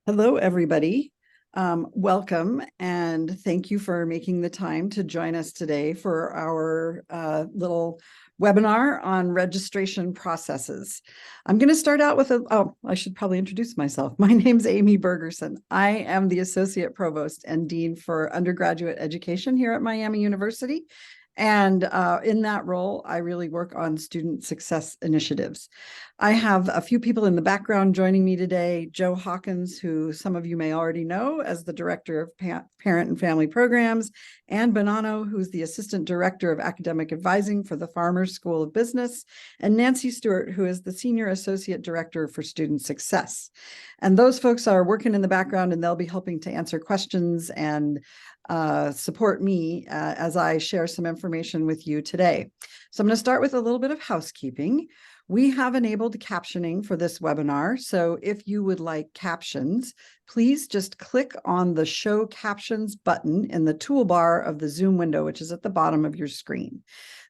Hello, everybody. Welcome, and thank you for making the time to join us today for our little webinar on registration processes. I'm going to start out with I should probably introduce myself. My name's Amy Bergerson. I am the Associate Provost and Dean for Undergraduate Education here at Miami University. And in that role, I really work on student success initiatives. I have a few people in the background joining me today. Joe Hawkins, who some of you may already know as the Director of Parent and Family Programs, Ann Bonanno, who's the Assistant Director of Academic Advising for the Farmers School of Business, and Nancy Stewart, who is the Senior Associate Director for Student Success. And those folks are working in the background, and they'll be helping to answer questions and support me as I share some information with you today. So I'm going to start with a little bit of housekeeping. We have enabled captioning for this webinar. So if you would like captions, please just click on the Show Captions button in the toolbar of the Zoom window, which is at the bottom of your screen.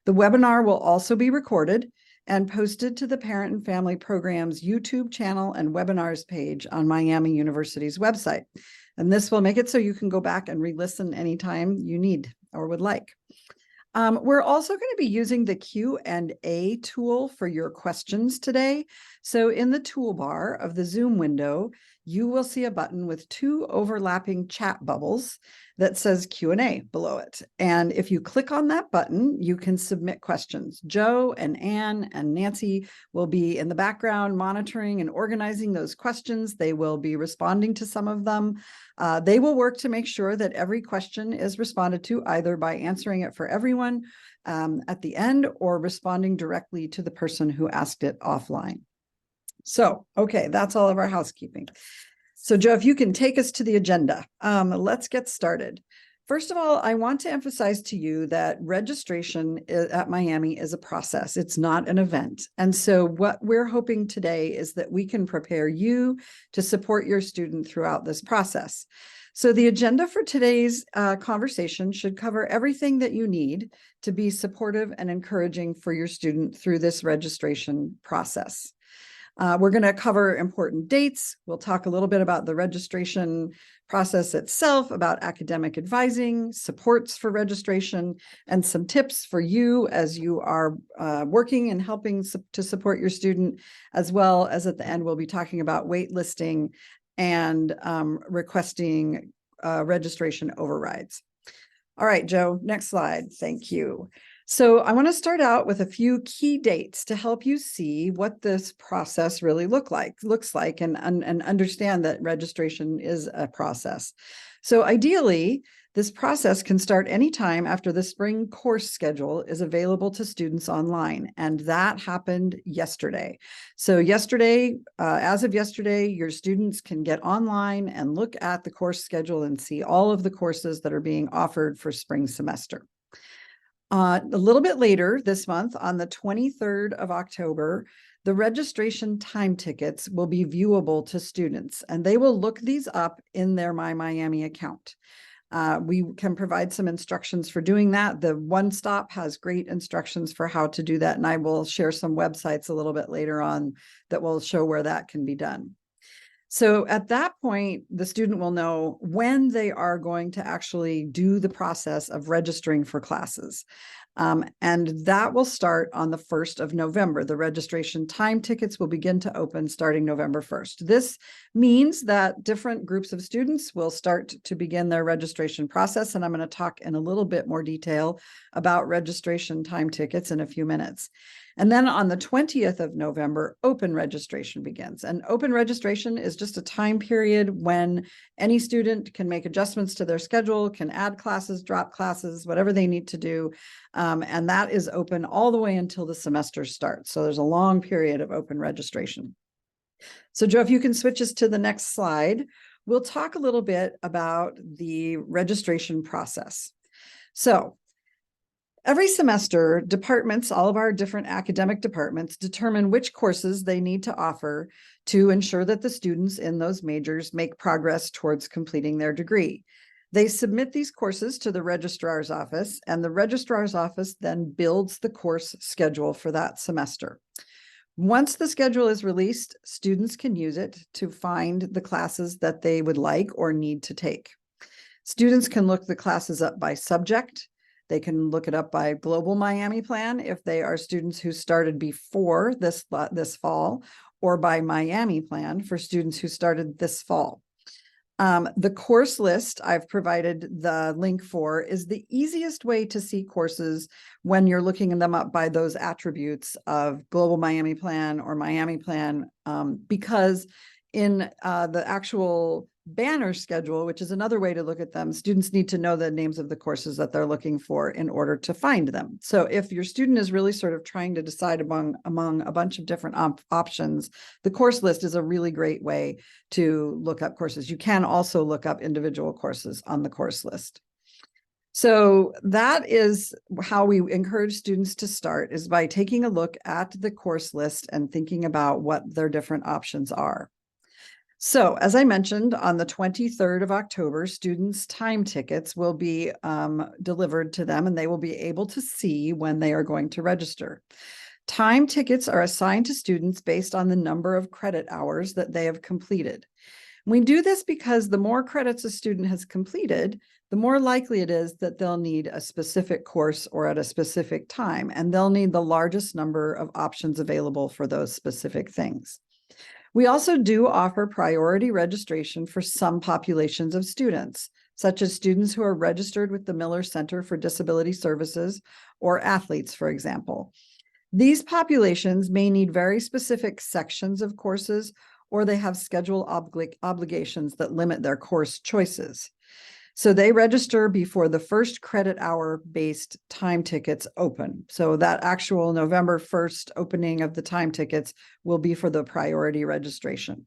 The webinar will also be recorded and posted to the Parent and Family Programs YouTube channel and webinars page on Miami University's website. And this will make it so you can go back and re-listen anytime you need or would like. We're also going to be using the Q&A tool for your questions today. So in the toolbar of the Zoom window, you will see a button with two overlapping chat bubbles that says Q&A below it. And if you click on that button, you can submit questions. Joe and Ann and Nancy will be in the background monitoring and organizing those questions. They will be responding to some of them. They will work to make sure that every question is responded to either by answering it for everyone at the end or responding directly to the person who asked it offline. So, okay, that's all of our housekeeping. So, Joe, if you can take us to the agenda, let's get started. First of all, I want to emphasize to you that registration at Miami is a process. It's not an event. And so what we're hoping today is that we can prepare you to support your student throughout this process. So the agenda for today's conversation should cover everything that you need to be supportive and encouraging for your student through this registration process. We're going to cover important dates. We'll talk a little bit about the registration process itself, about academic advising, supports for registration, and some tips for you as you are working and helping to support your student, as well as at the end, we'll be talking about waitlisting and requesting registration overrides. All right, Joe, next slide. Thank you. So I want to start out with a few key dates to help you see what this process really looks like and understand that registration is a process. So ideally, this process can start anytime after the spring course schedule is available to students online, and that happened yesterday. So yesterday, as of yesterday, your students can get online and look at the course schedule and see all of the courses that are being offered for spring semester. A little bit later this month, on the 23rd of October, the registration time tickets will be viewable to students, and they will look these up in their My Miami account. We can provide some instructions for doing that. The One Stop has great instructions for how to do that, and I will share some websites a little bit later on that will show where that can be done. So at that point, the student will know when they are going to actually do the process of registering for classes. And that will start on the 1st of November. The registration time tickets will begin to open starting November 1st. This means that different groups of students will start to begin their registration process. And I'm going to talk in a little bit more detail about registration time tickets in a few minutes. And then on the 20th of November, open registration begins. And open registration is just a time period when any student can make adjustments to their schedule, can add classes, drop classes, whatever they need to do. And that is open all the way until the semester starts. So there's a long period of open registration. So Joe, if you can switch us to the next slide, we'll talk a little bit about the registration process. So every semester, departments, all of our different academic departments, determine which courses they need to offer to ensure that the students in those majors make progress towards completing their degree. They submit these courses to the registrar's office, and the registrar's office then builds the course schedule for that semester. Once the schedule is released, students can use it to find the classes that they would like or need to take. Students can look the classes up by subject. They can look it up by Global Miami Plan if they are students who started before this fall, or by Miami Plan for students who started this fall. The course list I've provided the link for is the easiest way to see courses when you're looking them up by those attributes of Global Miami Plan or Miami Plan, because in the actual banner schedule, which is another way to look at them, students need to know the names of the courses that they're looking for in order to find them. So if your student is really sort of trying to decide among a bunch of different options, the course list is a really great way to look up courses. You can also look up individual courses on the course list. So that is how we encourage students to start, is by taking a look at the course list and thinking about what their different options are. So, as I mentioned, on the 23rd of October, students' time tickets will be delivered to them, and they will be able to see when they are going to register. Time tickets are assigned to students based on the number of credit hours that they have completed. We do this because the more credits a student has completed, the more likely it is that they'll need a specific course or at a specific time, and they'll need the largest number of options available for those specific things. We also do offer priority registration for some populations of students, such as students who are registered with the Miller Center for Disability Services or athletes, for example. These populations may need very specific sections of courses, or they have schedule obligations that limit their course choices. So they register before the first credit hour based time tickets open. So that actual November 1st opening of the time tickets will be for the priority registration.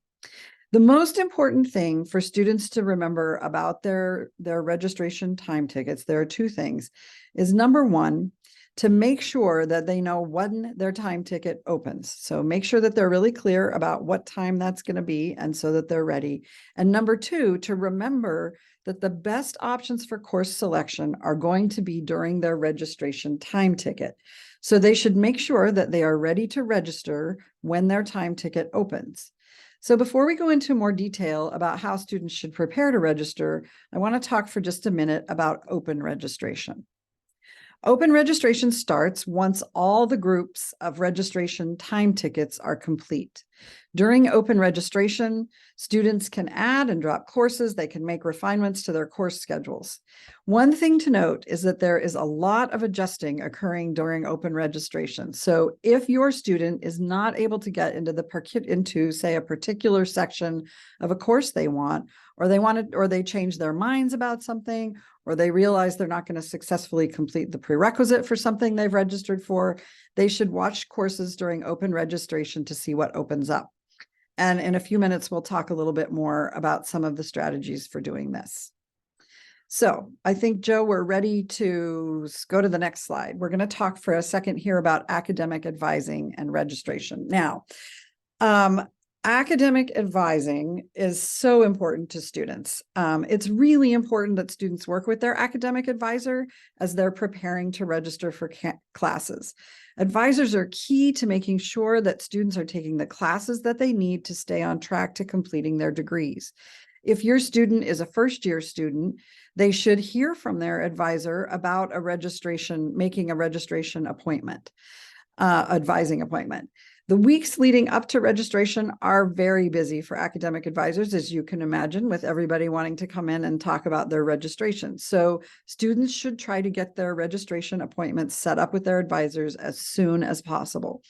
The most important thing for students to remember about their registration time tickets, there are two things, is number one, to make sure that they know when their time ticket opens. So make sure that they're really clear about what time that's going to be, and so that they're ready. And number two, to remember that the best options for course selection are going to be during their registration time ticket. So they should make sure that they are ready to register when their time ticket opens. So before we go into more detail about how students should prepare to register, I want to talk for just a minute about open registration. Open registration starts once all the groups of registration time tickets are complete. During open registration, students can add and drop courses. They can make refinements to their course schedules. One thing to note is that there is a lot of adjusting occurring during open registration. So if your student is not able to get into say a particular section of a course they want, or they change their minds about something, or they realize they're not going to successfully complete the prerequisite for something they've registered for, they should watch courses during open registration to see what opens up. And in a few minutes, we'll talk a little bit more about some of the strategies for doing this. So I think, Joe, we're ready to go to the next slide. We're going to talk for a second here about academic advising and registration. Now, academic advising is so important to students. It's really important that students work with their academic advisor as they're preparing to register for classes. Advisors are key to making sure that students are taking the classes that they need to stay on track to completing their degrees. If your student is a first-year student, they should hear from their advisor about making a registration appointment, advising appointment. The weeks leading up to registration are very busy for academic advisors, as you can imagine, with everybody wanting to come in and talk about their registration. So students should try to get their registration appointments set up with their advisors as soon as possible.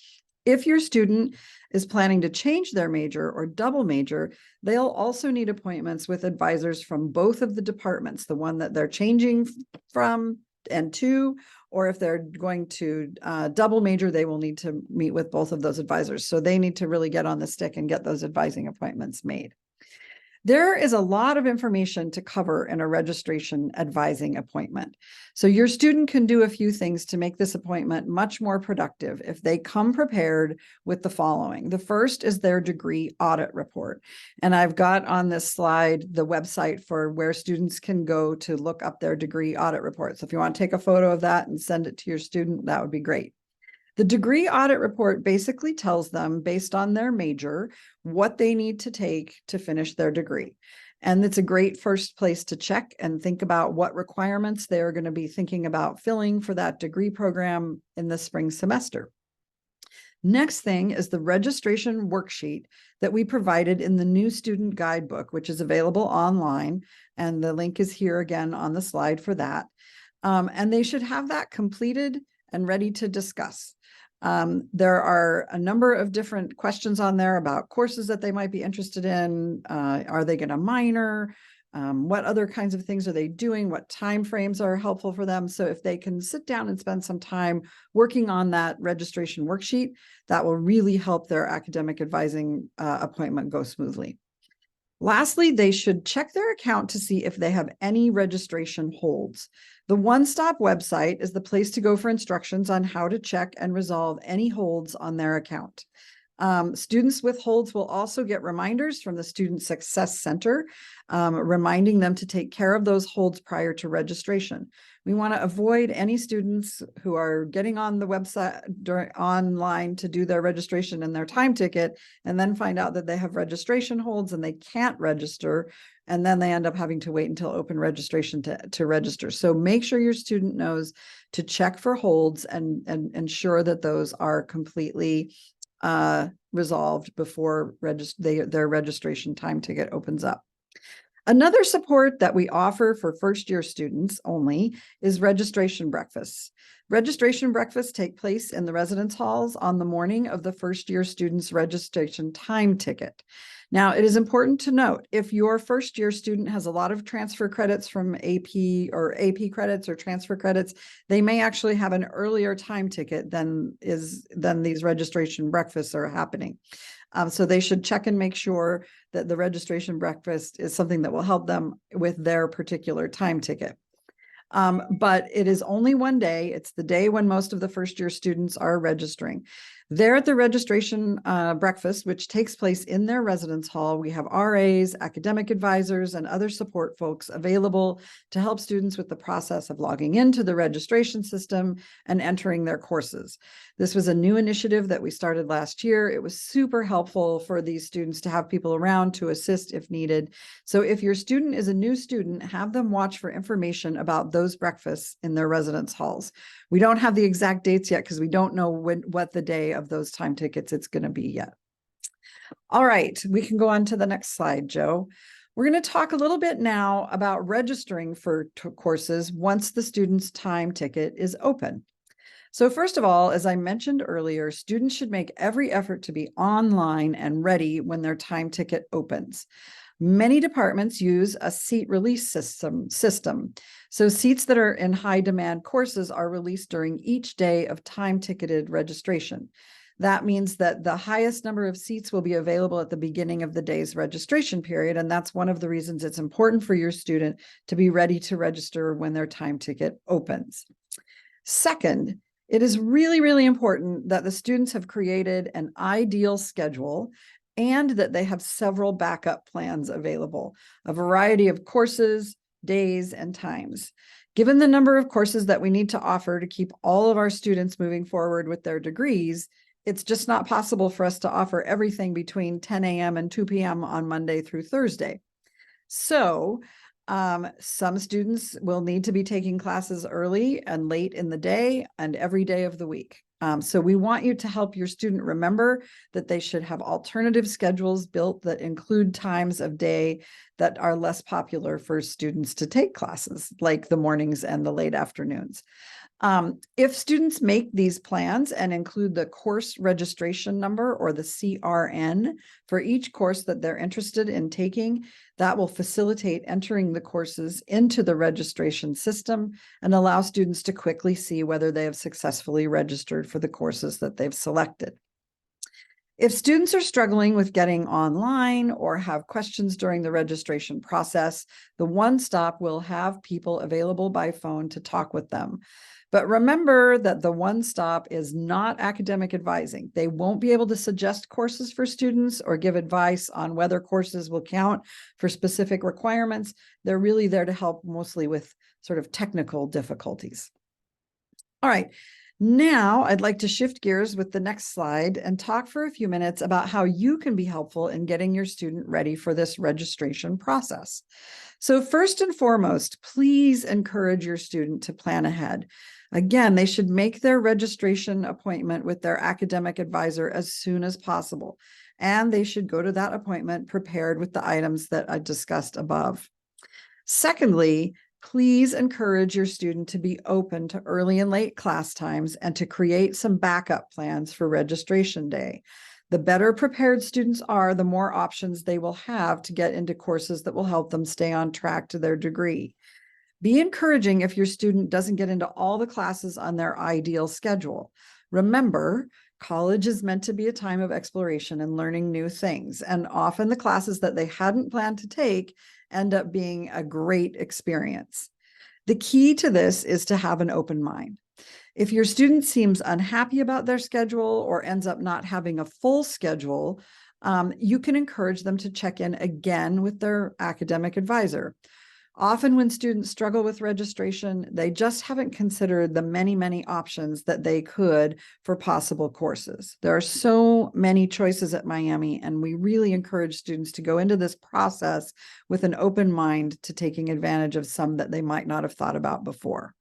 If your student is planning to change their major or double major, they'll also need appointments with advisors from both of the departments, the one that they're changing from and to, or if they're going to double major, they will need to meet with both of those advisors. So they need to really get on the stick and get those advising appointments made. There is a lot of information to cover in a registration advising appointment. So your student can do a few things to make this appointment much more productive if they come prepared with the following. The first is their degree audit report. And I've got on this slide the website for where students can go to look up their degree audit report. So if you want to take a photo of that and send it to your student, that would be great. The degree audit report basically tells them, based on their major, what they need to take to finish their degree. And it's a great first place to check and think about what requirements they're going to be thinking about filling for that degree program in the spring semester. Next thing is the registration worksheet that we provided in the new student guidebook, which is available online. And the link is here again on the slide for that. And they should have that completed and ready to discuss. There are a number of different questions on there about courses that they might be interested in. Are they going to minor? What other kinds of things are they doing? What time frames are helpful for them? So if they can sit down and spend some time working on that registration worksheet, that will really help their academic advising appointment go smoothly. Lastly, they should check their account to see if they have any registration holds. The One Stop website is the place to go for instructions on how to check and resolve any holds on their account. Students with holds will also get reminders from the Student Success Center, reminding them to take care of those holds prior to registration. We want to avoid any students who are getting on the website online to do their registration and their time ticket, and then find out that they have registration holds and they can't register, and then they end up having to wait until open registration to register. So make sure your student knows to check for holds and ensure that those are completely resolved before their registration time ticket opens up. Another support that we offer for first-year students only is registration breakfasts. Registration breakfasts take place in the residence halls on the morning of the first-year student's registration time ticket. Now, it is important to note, if your first-year student has a lot of transfer credits from AP or AP credits or transfer credits, they may actually have an earlier time ticket than these registration breakfasts are happening. So they should check and make sure that the registration breakfast is something that will help them with their particular time ticket. But it is only one day. It's the day when most of the first-year students are registering. There at the registration breakfast, which takes place in their residence hall, we have RAs, academic advisors, and other support folks available to help students with the process of logging into the registration system and entering their courses. This was a new initiative that we started last year. It was super helpful for these students to have people around to assist if needed. So if your student is a new student, have them watch for information about those breakfasts in their residence halls. We don't have the exact dates yet because we don't know what the day of those time tickets it's going to be yet. All right, we can go on to the next slide, Joe. We're going to talk a little bit now about registering for courses once the student's time ticket is open. So first of all, as I mentioned earlier, students should make every effort to be online and ready when their time ticket opens. Many departments use a seat release system. So seats that are in high demand courses are released during each day of time ticketed registration. That means that the highest number of seats will be available at the beginning of the day's registration period. And that's one of the reasons it's important for your student to be ready to register when their time ticket opens. Second, it is really, really important that the students have created an ideal schedule and that they have several backup plans available, a variety of courses, days, and times. Given the number of courses that we need to offer to keep all of our students moving forward with their degrees, it's just not possible for us to offer everything between 10 a.m. and 2 p.m. on Monday through Thursday. So some students will need to be taking classes early and late in the day and every day of the week. So we want you to help your student remember that they should have alternative schedules built that include times of day that are less popular for students to take classes, like the mornings and the late afternoons. If students make these plans and include the course registration number or the CRN for each course that they're interested in taking, that will facilitate entering the courses into the registration system and allow students to quickly see whether they have successfully registered for the courses that they've selected. If students are struggling with getting online or have questions during the registration process, the One Stop will have people available by phone to talk with them. But remember that the One Stop is not academic advising. They won't be able to suggest courses for students or give advice on whether courses will count for specific requirements. They're really there to help mostly with sort of technical difficulties. All right. Now, I'd like to shift gears with the next slide and talk for a few minutes about how you can be helpful in getting your student ready for this registration process. So first and foremost, please encourage your student to plan ahead. Again, they should make their registration appointment with their academic advisor as soon as possible, and they should go to that appointment prepared with the items that I discussed above. Secondly, please encourage your student to be open to early and late class times and to create some backup plans for registration day. The better prepared students are, the more options they will have to get into courses that will help them stay on track to their degree. Be encouraging if your student doesn't get into all the classes on their ideal schedule. Remember, college is meant to be a time of exploration and learning new things, and often the classes that they hadn't planned to take end up being a great experience. The key to this is to have an open mind. If your student seems unhappy about their schedule or ends up not having a full schedule, you can encourage them to check in again with their academic advisor. Often when students struggle with registration, they just haven't considered the many, many options that they could for possible courses. There are so many choices at Miami, and we really encourage students to go into this process with an open mind to taking advantage of some that they might not have thought about before.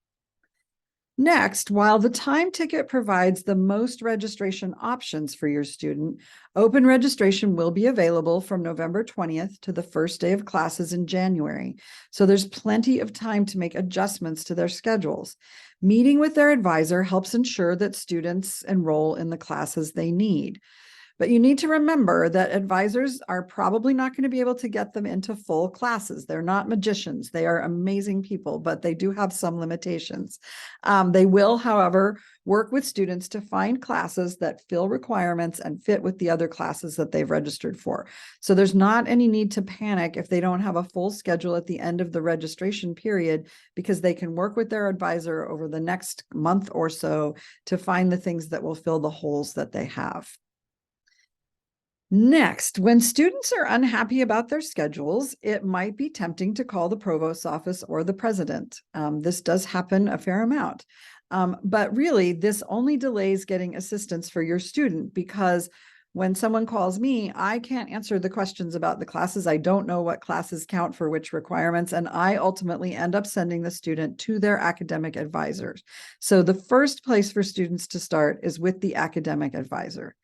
Next, while the time ticket provides the most registration options for your student, open registration will be available from November 20th to the first day of classes in January. So there's plenty of time to make adjustments to their schedules. Meeting with their advisor helps ensure that students enroll in the classes they need. But you need to remember that advisors are probably not going to be able to get them into full classes. They're not magicians. They are amazing people, but they do have some limitations. They will, however, work with students to find classes that fill requirements and fit with the other classes that they've registered for. So there's not any need to panic if they don't have a full schedule at the end of the registration period, because they can work with their advisor over the next month or so to find the things that will fill the holes that they have. Next, when students are unhappy about their schedules, it might be tempting to call the provost's office or the president. This does happen a fair amount. But really, this only delays getting assistance for your student, because when someone calls me, I can't answer the questions about the classes. I don't know what classes count for which requirements, and I ultimately end up sending the student to their academic advisors. So the first place for students to start is with the academic advisor.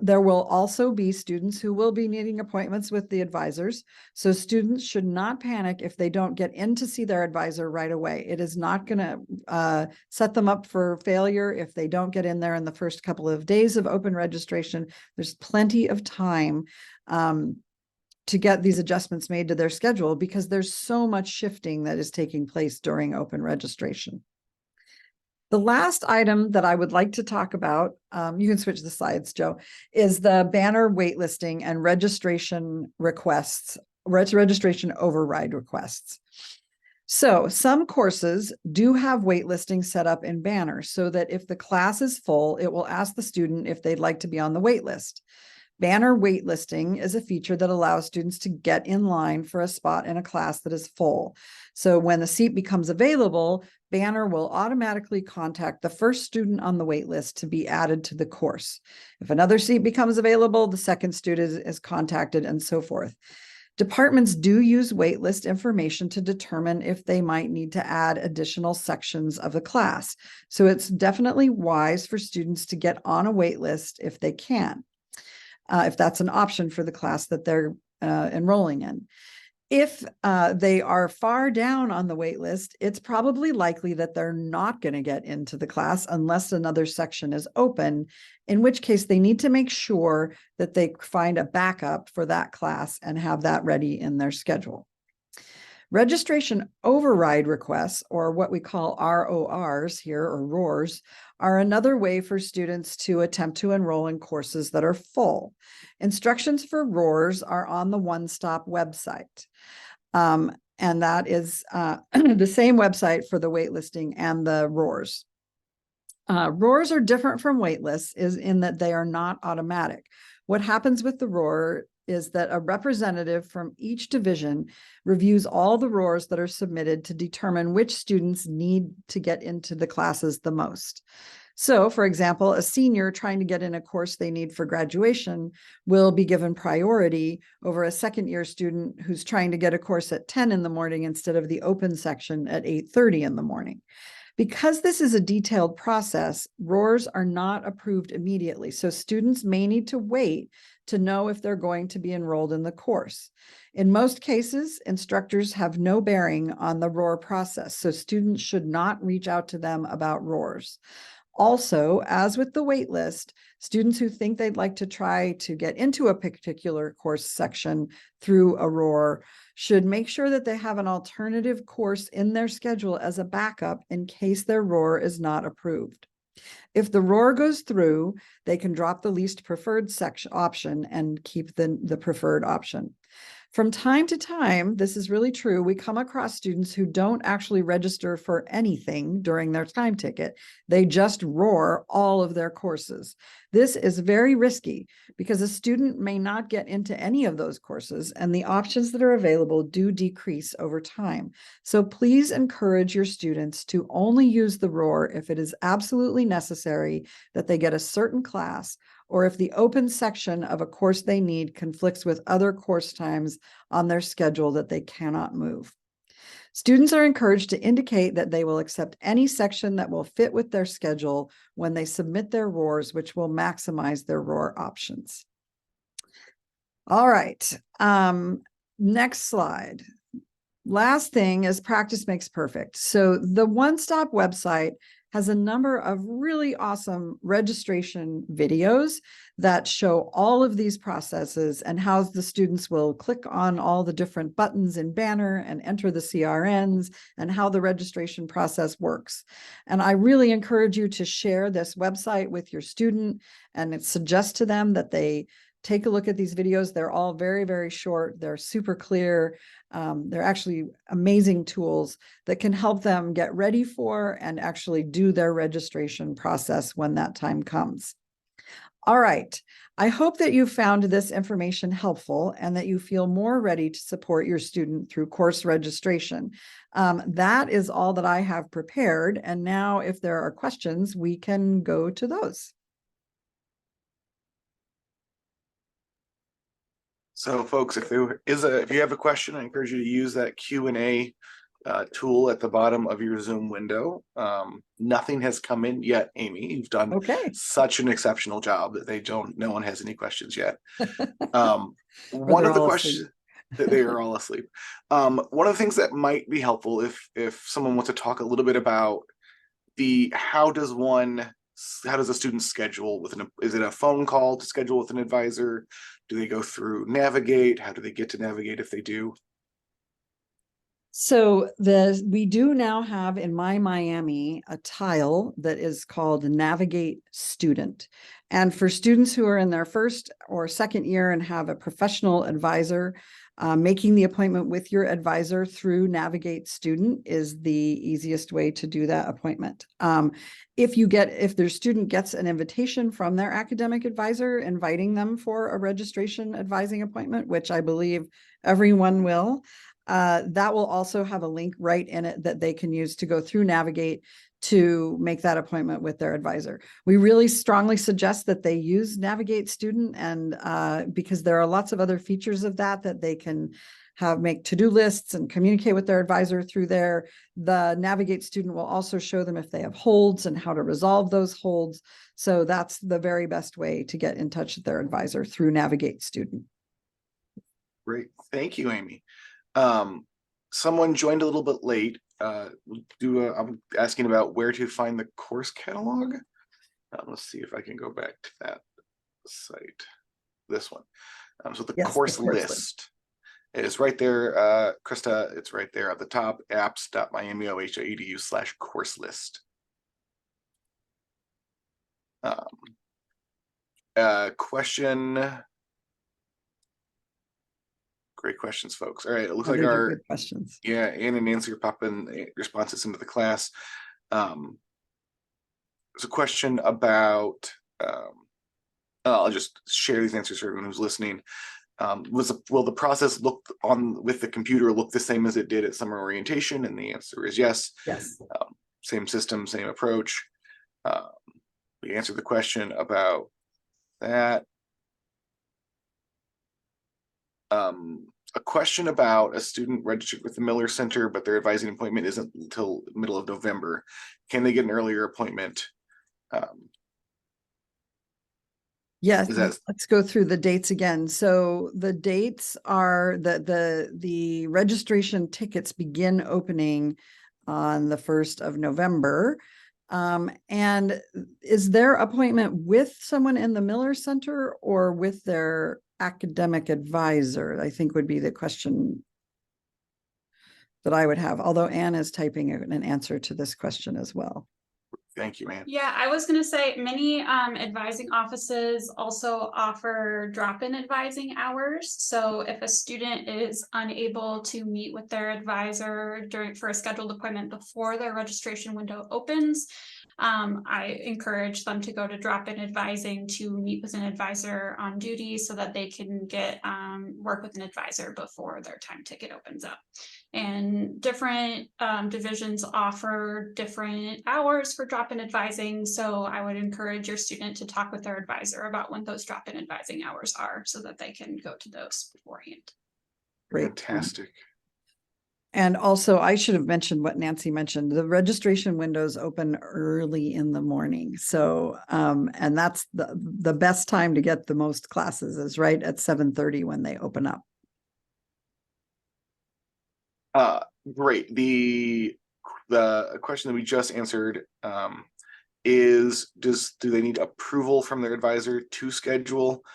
There will also be students who will be needing appointments with the advisors. So students should not panic if they don't get in to see their advisor right away. It is not going to set them up for failure if they don't get in there in the first couple of days of open registration. There's plenty of time to get these adjustments made to their schedule, because there's so much shifting that is taking place during open registration. The last item that I would like to talk about, you can switch the slides, Joe, is the banner waitlisting and registration requests, registration override requests. So some courses do have waitlisting set up in Banner, so that if the class is full, it will ask the student if they'd like to be on the wait list. Banner waitlisting is a feature that allows students to get in line for a spot in a class that is full. So when the seat becomes available, Banner will automatically contact the first student on the wait list to be added to the course. If another seat becomes available, the second student is contacted, and so forth. Departments do use waitlist information to determine if they might need to add additional sections of the class. So it's definitely wise for students to get on a waitlist if they can, if that's an option for the class that they're enrolling in. If they are far down on the wait list, it's probably likely that they're not going to get into the class unless another section is open, in which case they need to make sure that they find a backup for that class and have that ready in their schedule. Registration override requests, or what we call RORs here, or RORs, are another way for students to attempt to enroll in courses that are full. Instructions for RORs are on the One Stop website. And that is the same website for the waitlisting and the RORs. RORs are different from waitlists in that they are not automatic. What happens with the ROR is that a representative from each division reviews all the RORs that are submitted to determine which students need to get into the classes the most. So, for example, a senior trying to get in a course they need for graduation will be given priority over a second-year student who's trying to get a course at 10 in the morning instead of the open section at 8:30 in the morning. Because this is a detailed process, RORs are not approved immediately, so students may need to wait to know if they're going to be enrolled in the course. In most cases, instructors have no bearing on the ROR process, so students should not reach out to them about RORs. Also, as with the wait list, students who think they'd like to try to get into a particular course section through a ROR should make sure that they have an alternative course in their schedule as a backup in case their ROR is not approved. If the ROR goes through, they can drop the least preferred section option and keep the preferred option. From time to time, this is really true, we come across students who don't actually register for anything during their time ticket. They just ROR all of their courses. This is very risky because a student may not get into any of those courses, and the options that are available do decrease over time. So please encourage your students to only use the ROR if it is absolutely necessary that they get a certain class, or if the open section of a course they need conflicts with other course times on their schedule that they cannot move. Students are encouraged to indicate that they will accept any section that will fit with their schedule when they submit their RORs, which will maximize their ROR options. All right, next slide. Last thing is practice makes perfect. So the One Stop website has a number of really awesome registration videos that show all of these processes and how the students will click on all the different buttons in Banner and enter the CRNs and how the registration process works. And I really encourage you to share this website with your student and suggest to them that they take a look at these videos. They're all very, very short. They're super clear. They're actually amazing tools that can help them get ready for and actually do their registration process when that time comes. All right. I hope that you found this information helpful and that you feel more ready to support your student through course registration. That is all that I have prepared. And now if there are questions, we can go to those. So folks, if you have a question, I encourage you to use that Q&A tool at the bottom of your Zoom window. Nothing has come in yet, Amy. You've done such an exceptional job that no one has any questions yet. One of the questions that they are all asleep. One of the things that might be helpful if someone wants to talk a little bit about how does a student schedule is it a phone call to schedule with an advisor? Do they go through Navigate? How do they get to Navigate if they do? So we do now have in My Miami a tile that is called Navigate Student. And for students who are in their first or second year and have a professional advisor, making the appointment with your advisor through Navigate Student is the easiest way to do that appointment. If their student gets an invitation from their academic advisor inviting them for a registration advising appointment, which I believe everyone will, that will also have a link right in it that they can use to go through Navigate to make that appointment with their advisor. We really strongly suggest that they use Navigate Student, and because there are lots of other features of that they can make to-do lists and communicate with their advisor through there. The Navigate Student will also show them if they have holds and how to resolve those holds. So that's the very best way to get in touch with their advisor, through Navigate Student. Great, thank you, Amy. Someone joined a little bit late. I'm asking about where to find the course catalog. Let's see if I can go back to that site. This one. So the course list is right there. Krista, it's right there at the top, apps.miamioh.edu/course list. Question. Great questions, folks. All right, it looks like our good questions. Yeah, Ann and Nancy are popping responses into the class. There's a question about. I'll just share these answers for everyone who's listening. Will the process look on with the computer look the same as it did at summer orientation? And the answer is yes. Yes. Same system, same approach. We answered the question about that. A question about a student registered with the Miller Center, but their advising appointment isn't until middle of November. Can they get an earlier appointment? Yes, let's go through the dates again. So the dates are the registration tickets begin opening on the 1st of November. And is their appointment with someone in the Miller Center or with their academic advisor? I think would be the question that I would have, although Anne is typing an answer to this question as well. Thank you, Anne. Yeah, I was going to say many advising offices also offer drop-in advising hours. So if a student is unable to meet with their advisor for a scheduled appointment before their registration window opens, I encourage them to go to drop-in advising to meet with an advisor on duty so that they can get work with an advisor before their time ticket opens up. And different divisions offer different hours for drop-in advising. So I would encourage your student to talk with their advisor about when those drop-in advising hours are so that they can go to those beforehand. Great. Fantastic. And also, I should have mentioned what Nancy mentioned. The registration windows open early in the morning. So, and that's the best time to get the most classes is right at 7:30 when they open up. Great. The question that we just answered is do they need approval from their advisor to schedule?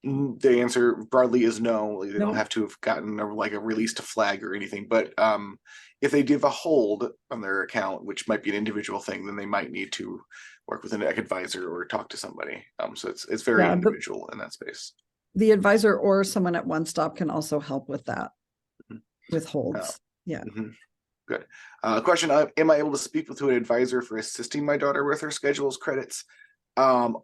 The answer broadly is no. They don't have to have gotten a release to flag or anything. But if they give a hold on their account, which might be an individual thing, then they might need to work with an advisor or talk to somebody. So it's very individual in that space. The advisor or someone at One Stop can also help with that. With holds. Yeah. Good. Question, am I able to speak with an advisor for assisting my daughter with her schedules credits? Everyone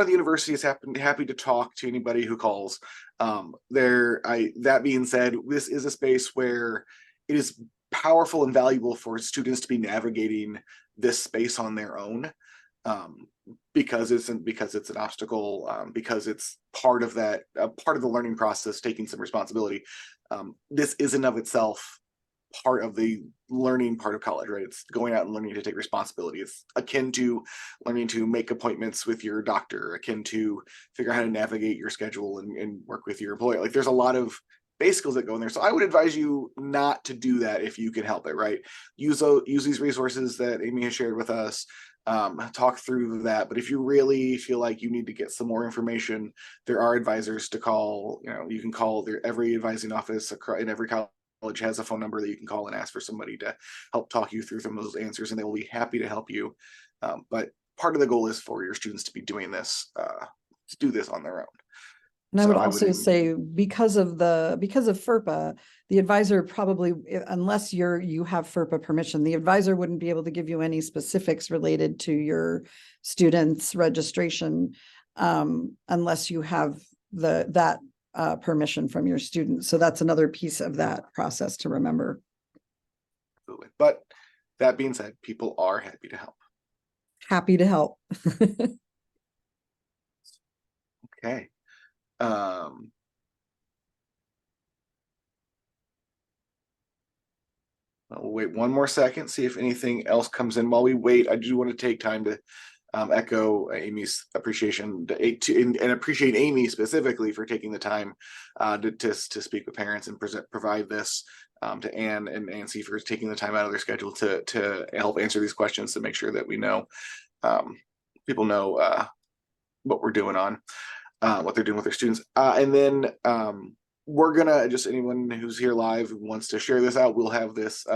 at the university is happy to talk to anybody who calls. That being said, this is a space where it is powerful and valuable for students to be navigating this space on their own. Because it's an obstacle, because it's part of the learning process, taking some responsibility. This is in of itself part of the learning part of college, right? It's going out and learning to take responsibility. It's akin to learning to make appointments with your doctor, akin to figure out how to navigate your schedule and work with your employer. Like there's a lot of base skills that go in there. So I would advise you not to do that if you can help it, right? Use these resources that Amy has shared with us. Talk through that. But if you really feel like you need to get some more information, there are advisors to call. You can call every advising office in every college has a phone number that you can call and ask for somebody to help talk you through some of those answers, and they will be happy to help you. But part of the goal is for your students to be doing this, to do this on their own. And I would also say because of FERPA, the advisor probably, unless you have FERPA permission, the advisor wouldn't be able to give you any specifics related to your student's registration unless you have that permission from your student. So that's another piece of that process to remember. Absolutely. But that being said, people are happy to help. Happy to help. Okay. We'll wait one more second, see if anything else comes in. While we wait, I do want to take time to echo Amy's appreciation and appreciate Amy specifically for taking the time to speak with parents and provide this, to Anne and Nancy for taking the time out of their schedule to help answer these questions, to make sure that we know, people know what we're doing on what they're doing with their students. And then we're gonna, just anyone who's here live who wants to share this out, we'll have this,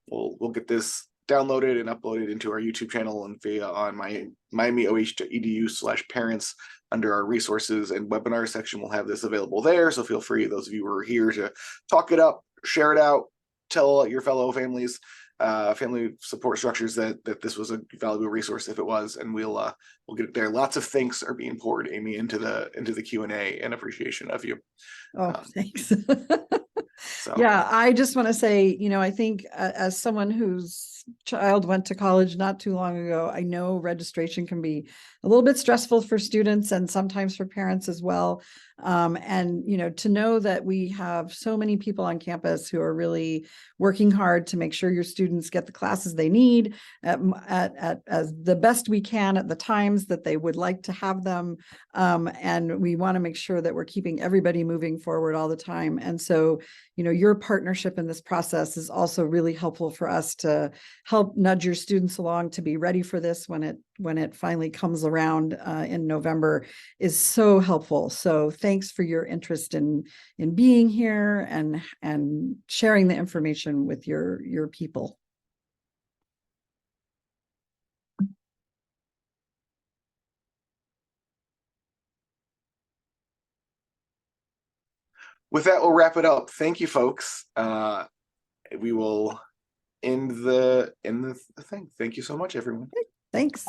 we'll get this downloaded and uploaded into our YouTube channel and via on my miamioh.edu/parents under our resources and webinar section. We'll have this available there. So feel free, those of you who are here, to talk it up, share it out, tell your fellow families. family support structures that this was a valuable resource if it was, and we'll get it there. Lots of thanks are being poured, Amy, into the Q&A in appreciation of you. Oh, thanks. So yeah, I just want to say, you know, I think as someone whose child went to college not too long ago, I know registration can be a little bit stressful for students and sometimes for parents as well. And, you know, to know that we have so many people on campus who are really working hard to make sure your students get the classes they need at as the best we can at the times that they would like to have them. And we want to make sure that we're keeping everybody moving forward all the time. And so, you know, your partnership in this process is also really helpful for us to help nudge your students along to be ready for this when it finally comes around in November is so helpful. So thanks for your interest in being here and sharing the information with your people. with that, we'll wrap it up. Thank you, folks. We will end the thing. Thank you so much, everyone. Thanks.